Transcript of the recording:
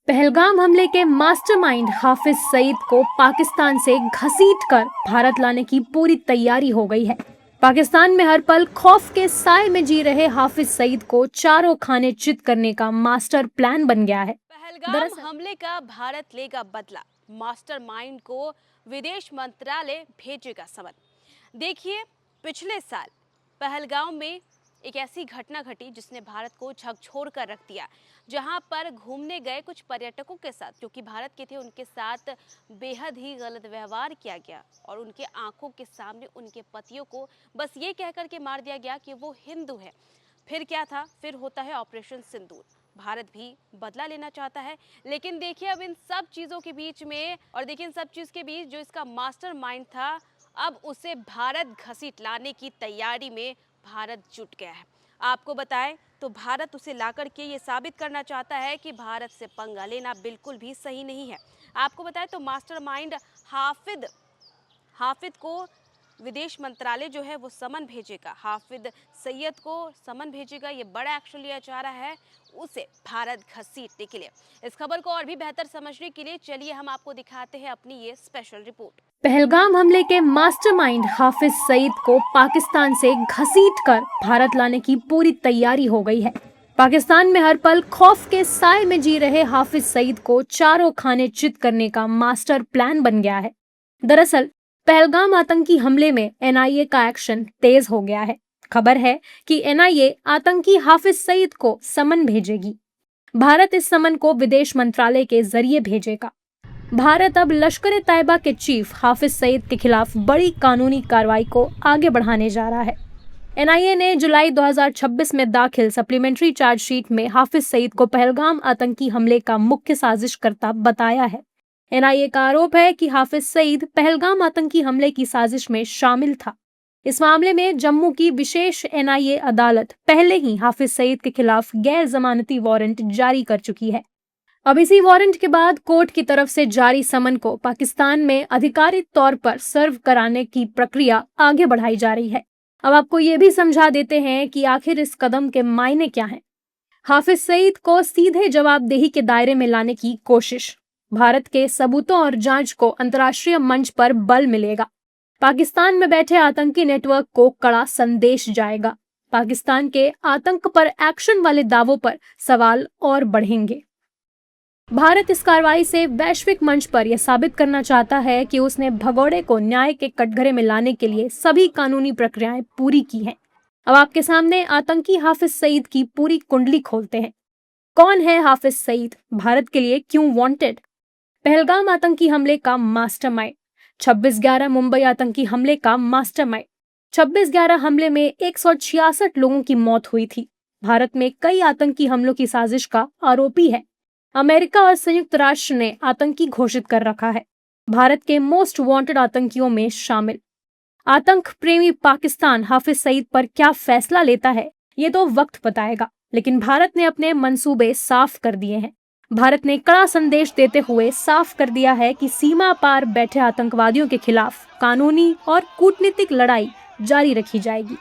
पहलगाम हमले के मास्टरमाइंड हाफिज सईद को पाकिस्तान से घसीटकर भारत लाने की पूरी तैयारी हो गई है। पाकिस्तान में हर पल खौफ के साए में जी रहे हाफिज सईद को चारों खाने चित करने का मास्टर प्लान बन गया है। पहलगाम हमले का भारत लेगा बदला, मास्टरमाइंड को विदेश मंत्रालय भेजेगा समन। देखिए, पिछले साल पहलगाम में एक ऐसी घटना घटी जिसने भारत को झकझोर कर रख दिया, जहां पर घूमने गए कुछ पर्यटकों के साथ, जो कि भारत के थे, उनके साथ बेहद ही गलत व्यवहार किया गया और उनके आंखों के सामने उनके पतियों को बस ये कहकर के मार दिया गया कि वो हिंदू है। फिर क्या था? फिर होता है ऑपरेशन सिंदूर। भारत भी बदला लेना चाहता है, लेकिन देखिए अब इन सब चीज़ों के बीच में और देखिए इन सब चीज़ के बीच जो इसका मास्टरमाइंड था, अब उसे भारत घसीट लाने की तैयारी में भारत जुट गया है। आपको बताएं तो भारत उसे लाकर के ये साबित करना चाहता है कि भारत से पंगा लेना बिल्कुल भी सही नहीं है। आपको बताएं तो मास्टरमाइंड हाफिद को विदेश मंत्रालय जो है वो समन भेजेगा, हाफिज सईद को समन भेजेगा। ये बड़ा एक्शन लिया जा रहा है उसे भारत घसीटने के लिए। इस खबर को और भी बेहतर समझने के लिए चलिए हम आपको दिखाते हैं अपनी ये स्पेशल रिपोर्ट। पहलगाम हमले के मास्टरमाइंड हाफिज सईद को पाकिस्तान से घसीटकर भारत लाने की पूरी तैयारी हो गई है। पाकिस्तान में हर पल खौफ के साए में जी रहे हाफिज सईद को चारों खाने चित करने का मास्टर प्लान बन गया है। दरअसल पहलगाम आतंकी हमले में एनआईए का एक्शन तेज हो गया है। खबर है कि एनआईए आतंकी हाफिज सईद को समन भेजेगी। भारत इस समन को विदेश मंत्रालय के जरिए भेजेगा। भारत अब लश्कर तैयबा के चीफ हाफिज सईद के खिलाफ बड़ी कानूनी कार्रवाई को आगे बढ़ाने जा रहा है। एनआईए ने जुलाई 2026 में दाखिल सप्लीमेंट्री चार्जशीट में हाफिज सईद को पहलगाम आतंकी हमले का मुख्य साजिशकर्ता बताया है। एनआईए का आरोप है कि हाफिज सईद पहलगाम आतंकी हमले की साजिश में शामिल था। इस मामले में जम्मू की विशेष एनआईए अदालत पहले ही हाफिज सईद के खिलाफ गैर जमानती वारंट जारी कर चुकी है। अब इसी वारंट के बाद कोर्ट की तरफ से जारी समन को पाकिस्तान में आधिकारिक तौर पर सर्व कराने की प्रक्रिया आगे बढ़ाई जा रही है। अब आपको ये भी समझा देते हैं कि आखिर इस कदम के मायने क्या हैं। हाफिज सईद को सीधे जवाबदेही के दायरे में लाने की कोशिश, भारत के सबूतों और जांच को अंतर्राष्ट्रीय मंच पर बल मिलेगा। पाकिस्तान में बैठे आतंकी नेटवर्क को कड़ा संदेश जाएगा। पाकिस्तान के आतंक पर एक्शन वाले दावों पर सवाल और बढ़ेंगे। भारत इस कार्रवाई से वैश्विक मंच पर यह साबित करना चाहता है कि उसने भगोड़े को न्याय के कटघरे में लाने के लिए सभी कानूनी प्रक्रियाएं पूरी की हैं। अब आपके सामने आतंकी हाफिज सईद की पूरी कुंडली खोलते हैं। कौन है हाफिज सईद? भारत के लिए क्यों वांटेड? पहलगाम आतंकी हमले का मास्टरमाइंड। 26/11 मुंबई आतंकी हमले का मास्टरमाइंड। 26/11 हमले में 166 लोगों की मौत हुई थी। भारत में कई आतंकी हमलों की साजिश का आरोपी है। अमेरिका और संयुक्त राष्ट्र ने आतंकी घोषित कर रखा है। भारत के मोस्ट वांटेड आतंकियों में शामिल। आतंक प्रेमी पाकिस्तान हाफिज सईद पर क्या फैसला लेता है, ये तो वक्त बताएगा, लेकिन भारत ने अपने मंसूबे साफ कर दिए हैं। भारत ने कड़ा संदेश देते हुए साफ कर दिया है कि सीमा पार बैठे आतंकवादियों के खिलाफ कानूनी और कूटनीतिक लड़ाई जारी रखी जाएगी।